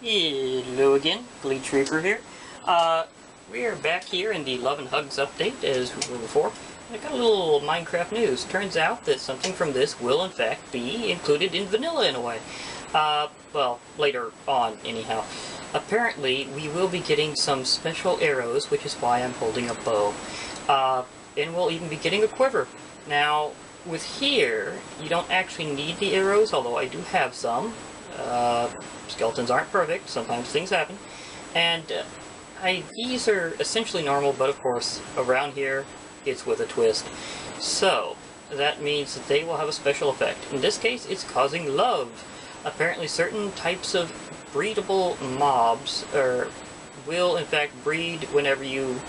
Hello again, Bleach Reaper here. We are back here in the Love and Hugs update as we were before. I got a little Minecraft news. Turns out that something from this will in fact be included in vanilla in a way. Well, later on anyhow. Apparently we will be getting some special arrows, which is why I'm holding a bow. And we'll even be getting a quiver. Now, with here, you don't actually need the arrows, although I do have some. Skeletons aren't perfect, sometimes things happen, and these are essentially normal, but of course, around here, it's with a twist. So, that means that they will have a special effect. In this case, it's causing love. Apparently, certain types of breedable mobs will in fact breed whenever you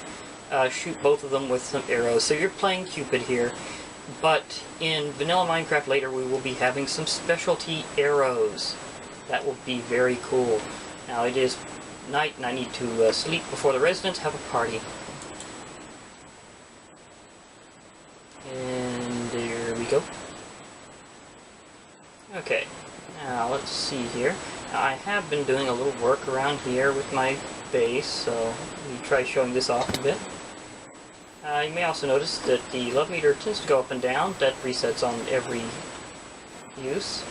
shoot both of them with some arrows. So you're playing Cupid here, but in vanilla Minecraft later, we will be having some specialty arrows. That will be very cool. Now it is night and I need to sleep before the residents have a party. And there we go. Okay, now let's see here. Now, I have been doing a little work around here with my base, so let me try showing this off a bit. You may also notice that the love meter tends to go up and down. That resets on every use.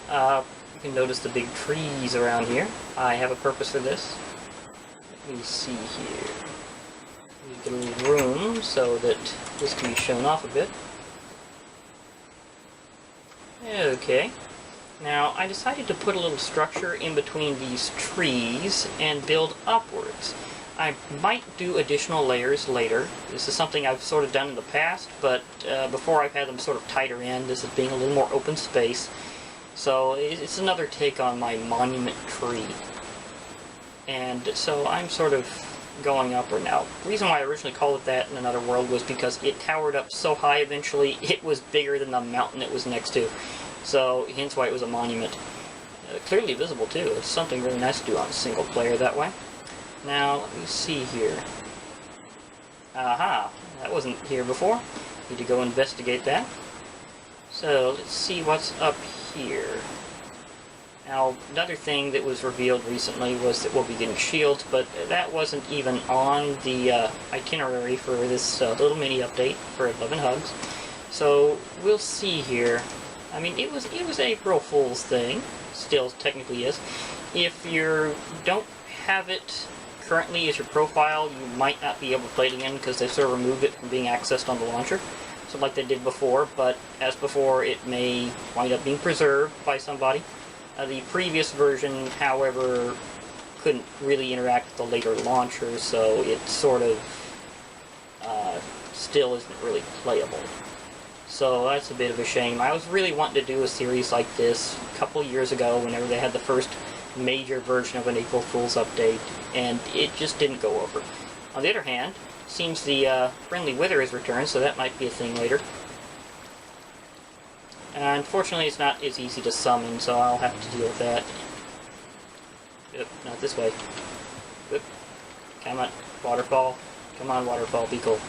You can notice the big trees around here. I have a purpose for this. Let me see here. Need a little room so that this can be shown off a bit. Okay. Now, I decided to put a little structure in between these trees and build upwards. I might do additional layers later. This is something I've sort of done in the past, but before I've had them sort of tighter in, this is being a little more open space. So it's another take on my monument tree. And so I'm sort of going upward now. The reason why I originally called it that in another world was because it towered up so high eventually, it was bigger than the mountain it was next to. So hence why it was a monument. Clearly visible too. It's something really nice to do on a single player that way. Now, let me see here. Aha, that wasn't here before. Need to go investigate that. So, let's see what's up here. Now, another thing that was revealed recently was that we'll be getting shields, but that wasn't even on the itinerary for this little mini update for Love and Hugs. So, we'll see here. I mean, it was April Fool's thing. Still technically is. If you don't have it currently as your profile, you might not be able to play it again because they sort of removed it from being accessed on the launcher. So like they did before, but as before, it may wind up being preserved by somebody. The previous version, however, couldn't really interact with the later launcher, so it sort of still isn't really playable. So that's a bit of a shame. I was really wanting to do a series like this a couple years ago whenever they had the first major version of an April Fool's update, and it just didn't go over. On the other hand, seems the friendly wither has returned, so that might be a thing later. Unfortunately, it's not as easy to summon, so I'll have to deal with that. Oop, not this way. Oop. Come on, waterfall. Come on, waterfall, be cool.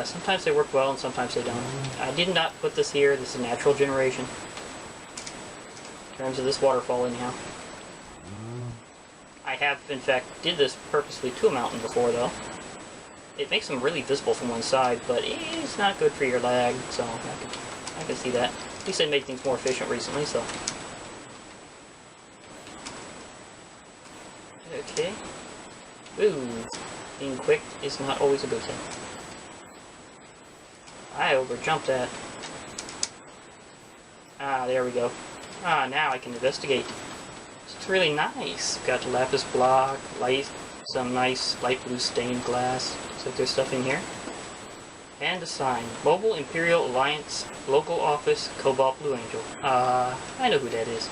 Sometimes they work well and sometimes they don't. I did not put this here. This is natural generation. In terms of this waterfall, anyhow. I have, in fact, did this purposely to a mountain before, though. It makes them really visible from one side, but it's not good for your lag, so I can see that. At least they made things more efficient recently, so. Okay. Ooh, being quick is not always a good thing. I overjumped that. Ah, there we go. Ah, now I can investigate. It's really nice. Got lapis block, some nice light blue stained glass. Looks like there's stuff in here. And a sign. Mobile Imperial Alliance Local Office Cobalt Blue Angel. I know who that is.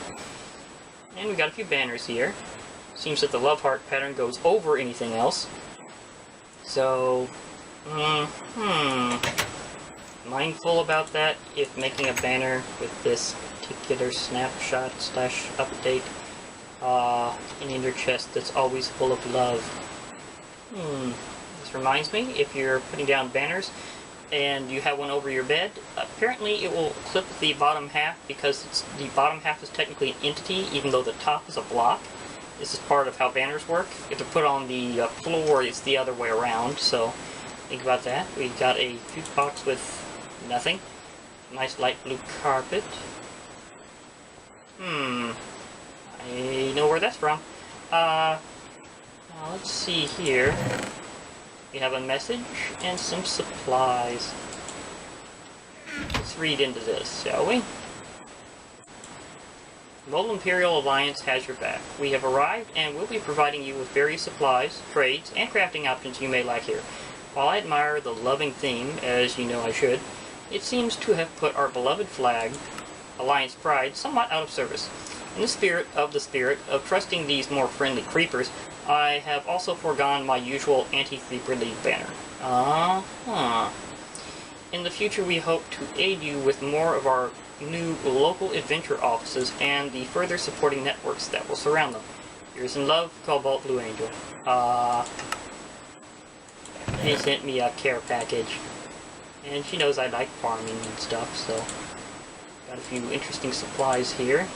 And we got a few banners here. Seems that the love heart pattern goes over anything else. So, mindful about that if making a banner with this particular snapshot / update in your chest that's always full of love. This reminds me, if you're putting down banners, and you have one over your bed, apparently it will clip the bottom half because the bottom half is technically an entity, even though the top is a block. This is part of how banners work. If they're put on the floor, it's the other way around, so think about that. We got a jukebox with nothing. Nice light blue carpet. I know where that's from. Now let's see here. We have a message and some supplies. Let's read into this, shall we? Mole Imperial Alliance has your back. We have arrived and will be providing you with various supplies, trades, and crafting options you may lack here. While I admire the loving theme, as you know I should, it seems to have put our beloved flag, Alliance Pride, somewhat out of service. In the spirit of trusting these more friendly creepers, I have also foregone my usual anti-Creeper League banner. In the future we hope to aid you with more of our new local adventure offices and the further supporting networks that will surround them. Yours in love, Cobalt Blue Angel. They sent me a care package. And she knows I like farming and stuff, so got a few interesting supplies here.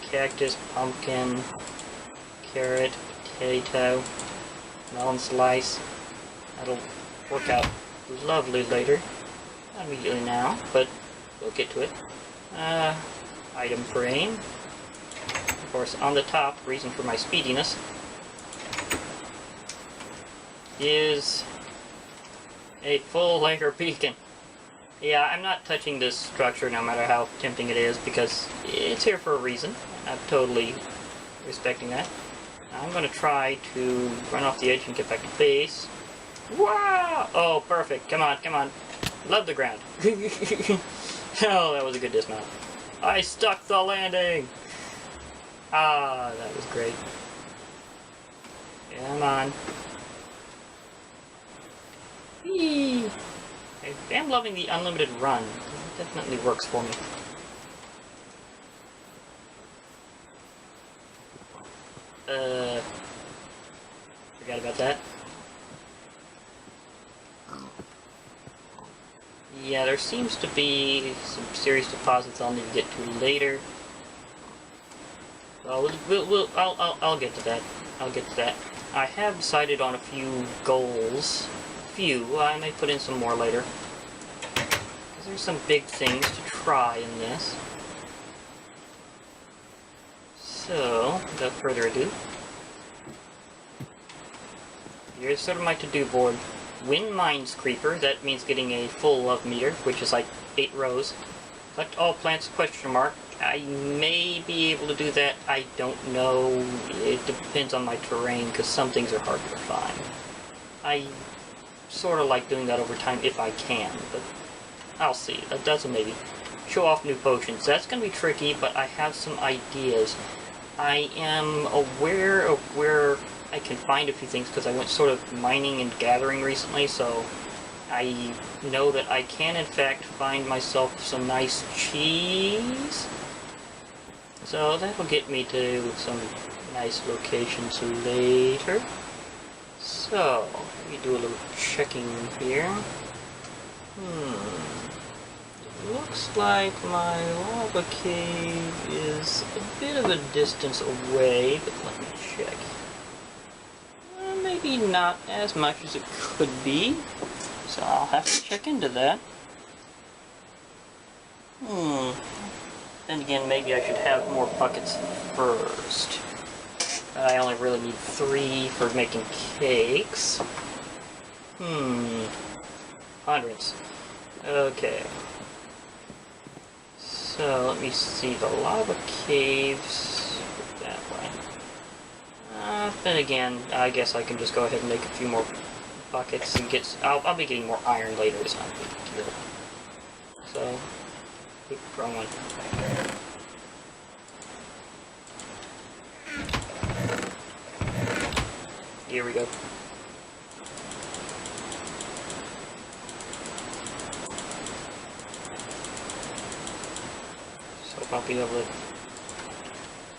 Cactus, pumpkin, carrot, potato, melon slice. That'll work out lovely later. Not immediately now, but we'll get to it. Item frame. Of course, on the top, reason for my speediness, is a full layer beacon. Yeah, I'm not touching this structure no matter how tempting it is because it's here for a reason. I'm totally respecting that. I'm going to try to run off the edge and get back to base. Wow! Oh, perfect. Come on, come on. Love the ground. Oh, that was a good dismount. I stuck the landing! Ah, that was great. Come on. Whee! I am loving the unlimited run. It definitely works for me. Forgot about that. Yeah, there seems to be some serious deposits I'll need to get to later. Well, I'll get to that. I'll get to that. I have decided on a few goals. I may put in some more later. Because there's some big things to try in this. So, without further ado, here's sort of my to-do board. Win Mines Creeper, that means getting a full love meter, which is like 8 rows. Collect all plants, question mark. I may be able to do that, I don't know. It depends on my terrain, because some things are harder to find. I sort of like doing that over time if I can, but I'll see. That's a maybe. Show off new potions. That's going to be tricky, but I have some ideas. I am aware of where I can find a few things because I went sort of mining and gathering recently, so I know that I can in fact find myself some nice cheese. So that'll get me to some nice locations later. So, let me do a little checking here. Looks like my lava cave is a bit of a distance away, but let me check. Maybe not as much as it could be, so I'll have to check into that. Then again, maybe I should have more buckets first. I only really need 3 for making cakes. Hundreds. Okay. So, let me see, the lava caves that way. Then again, I guess I can just go ahead and make a few more buckets and get... I'll be getting more iron later, it's not a big deal. So, keep growing. Here we go. So I'll be able to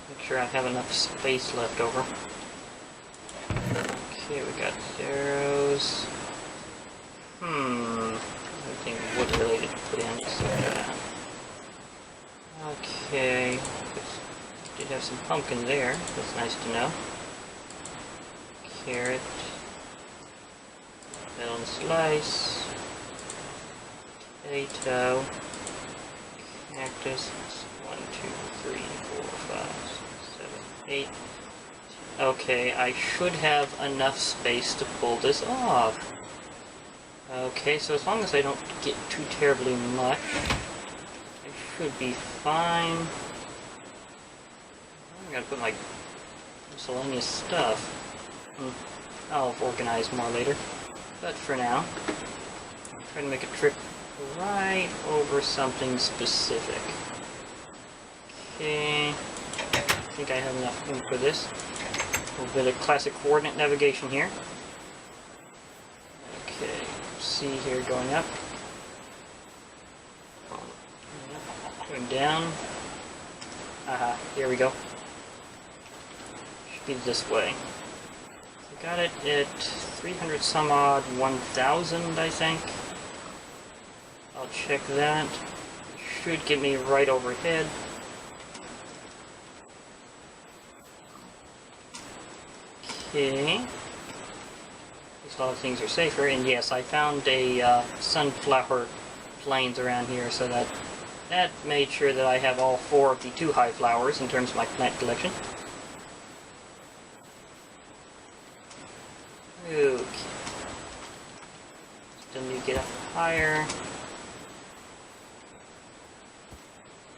make sure I have enough space left over. Okay, we got arrows. Everything wood related to put in, so yeah. Okay. Did have some pumpkin there. That's nice to know. Carrot. Melon slice. Potato. Cactus. 1, 2, 3, 4, 5, 6, 7, 8. Okay, I should have enough space to pull this off. Okay, so as long as I don't get too terribly much, I should be fine. I gotta put my miscellaneous stuff. I'll organize more later. But for now, I'm trying to make a trip right over something specific. Okay, I think I have enough room for this. A little bit of classic coordinate navigation here. Okay, C here going up. Going down. Aha, here we go. Should be this way. I got it at 300 some odd 1,000, I think. I'll check that. Should get me right overhead. Okay. At least all the things are safer. And yes, I found a sunflower plains around here, so that made sure that I have all 4 of the 2 high flowers in terms of my plant collection. Okay. Then you get up higher.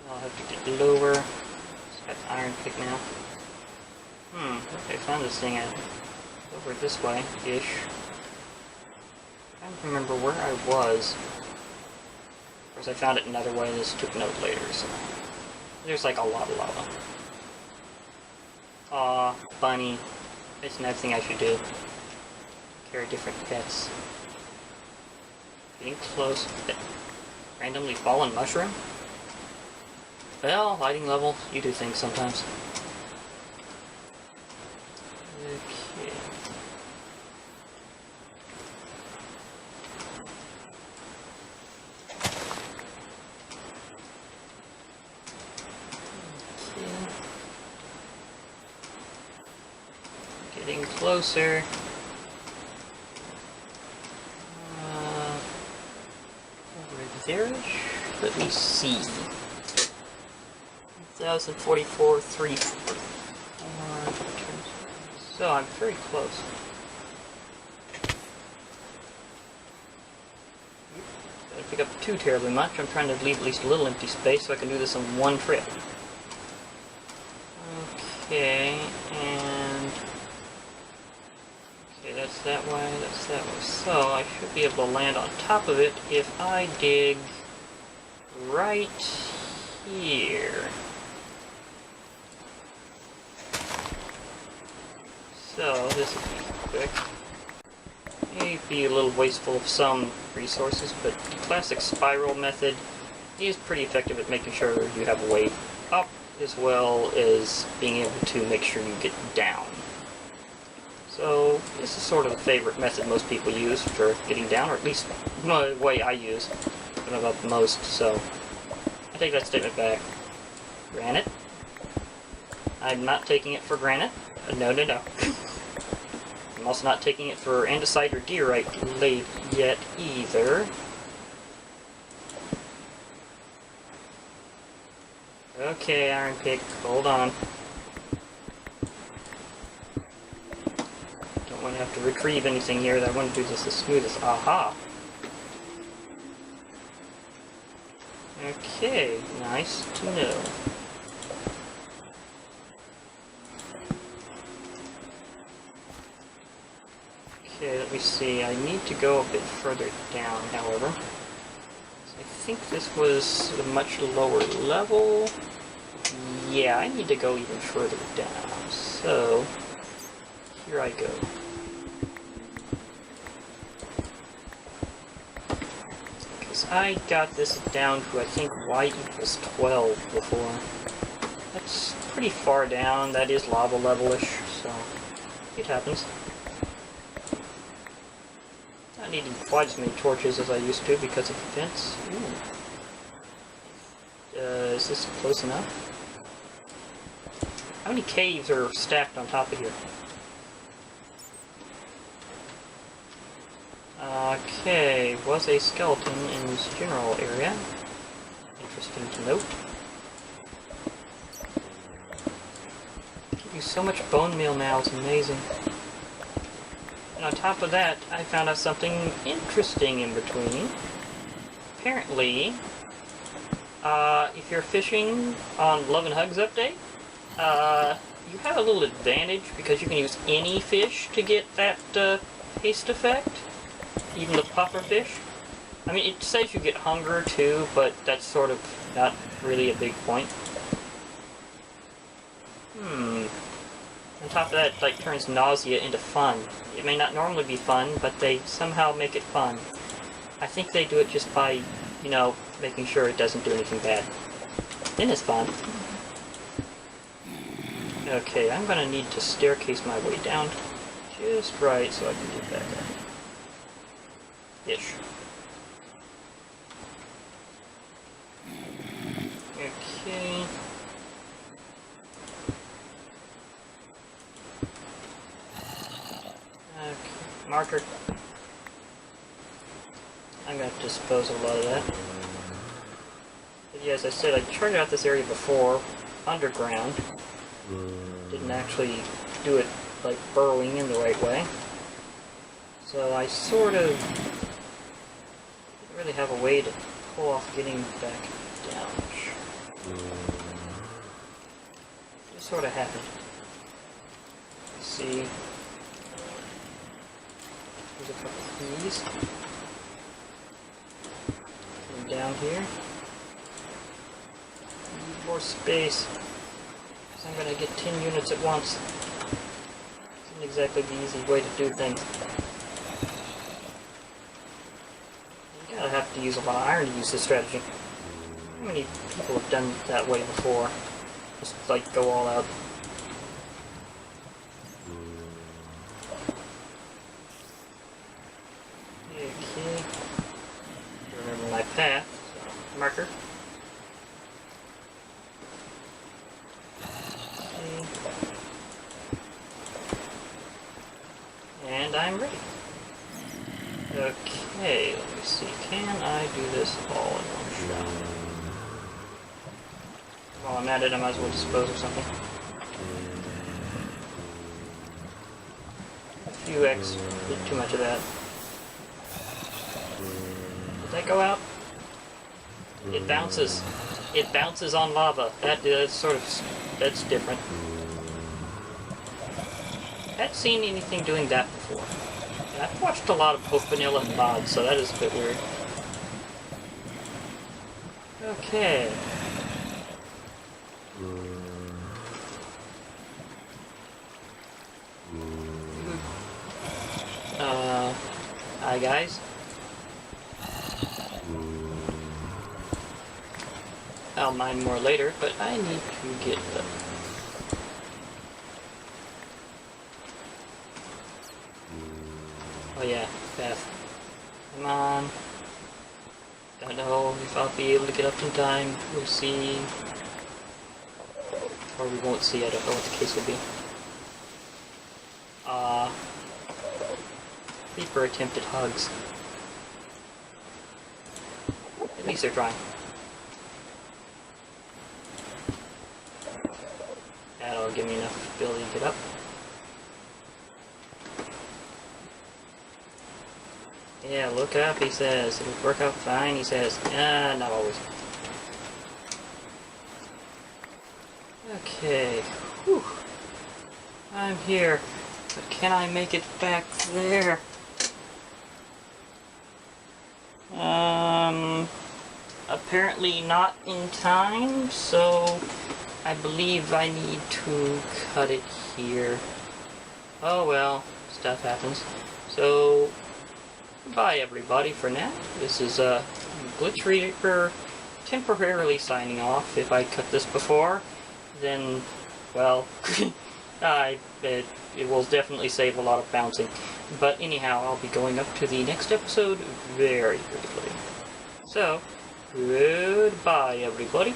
I'll have to get lower. Just got the iron pick now. Okay, found this thing at over this way-ish. I don't remember where I was. Of course, I found it another way and just took note later, so... There's like a lot of lava. Aw, bunny. That's another thing I should do. Carry different pets. Getting close. Randomly fallen mushroom? Well, lighting level, you do things sometimes. Okay. Getting closer. Over there-ish? Let me see. 1044, 344. So I'm very close. Don't pick up too terribly much. I'm trying to leave at least a little empty space so I can do this in one trip. Okay, and... Okay, that's that way, that's that way. So I should be able to land on top of it if I dig right here. So this will be quick. May be a little wasteful of some resources, but the classic spiral method is pretty effective at making sure you have a way up as well as being able to make sure you get down. So this is sort of the favorite method most people use for getting down, or at least the way I use when I'm up the most, so I take that statement back. Granite. I'm not taking it for granite. No, no, no. I'm also not taking it for andesite or diorite late yet either. Okay, iron pick, hold on. Don't want to have to retrieve anything here. I want to do this as smooth as... Aha! Okay, nice to know. Okay, let me see. I need to go a bit further down, however. I think this was a much lower level. Yeah, I need to go even further down. So, here I go. Because I got this down to, I think, y equals 12 before. That's pretty far down. That is lava level-ish, so it happens. Not needing quite as many torches as I used to because of the fence. Ooh. Is this close enough? How many caves are stacked on top of here? Okay, was a skeleton in this general area. Interesting to note. Give you so much bone meal now, it's amazing. And on top of that, I found out something interesting in between. Apparently, if you're fishing on Love and Hugs update, you have a little advantage because you can use any fish to get that haste effect. Even the puffer fish. I mean, it says you get hunger too, but that's sort of not really a big point. On top of that, it like turns nausea into fun. It may not normally be fun, but they somehow make it fun. I think they do it just by, you know, making sure it doesn't do anything bad. Then it's fun. Okay, I'm gonna need to staircase my way down just right so I can get back up. Ish. Okay. Okay. Marker. I'm gonna have to dispose of a lot of that. But yeah, as I said, I charted out this area before, underground. Didn't actually do it like burrowing in the right way. So I sort of didn't really have a way to pull off getting back down. Just sort of happened. Let's see. There's a couple of these. And down here. Need more space. So I'm gonna get 10 units at once. Isn't exactly the easy way to do things. You gotta have to use a lot of iron to use this strategy. How many people have done it that way before? Just like go all out. Okay. Remember my path. So, marker. Okay. And I'm ready. Okay, let me see. Can I do this all in one shot? While I'm at it, I might as well dispose of something. A few X, did too much of that. Did that go out? It bounces. It bounces on lava. That's sort of, that's different. I hadn't seen anything doing that before. I've watched a lot of post vanilla and mods, so that is a bit weird. Okay. Hi guys. I'll mine more later, but I need to get the... Oh yeah, path. Come on. Don't know if I'll be able to get up in time. We'll see. Or we won't see, I don't know what the case will be. Creeper attempted hugs. At least they're trying. That'll give me enough ability to get up. Yeah, look up, he says. It'll work out fine, he says. Not always. Okay. Whew. I'm here. But can I make it back there? Apparently not in time, so I believe I need to cut it here. Oh well, stuff happens. So, goodbye everybody for now. This is Glitch Reaper temporarily signing off. If I cut this before, then, well, it will definitely save a lot of bouncing. But anyhow, I'll be going up to the next episode very quickly. So, goodbye everybody.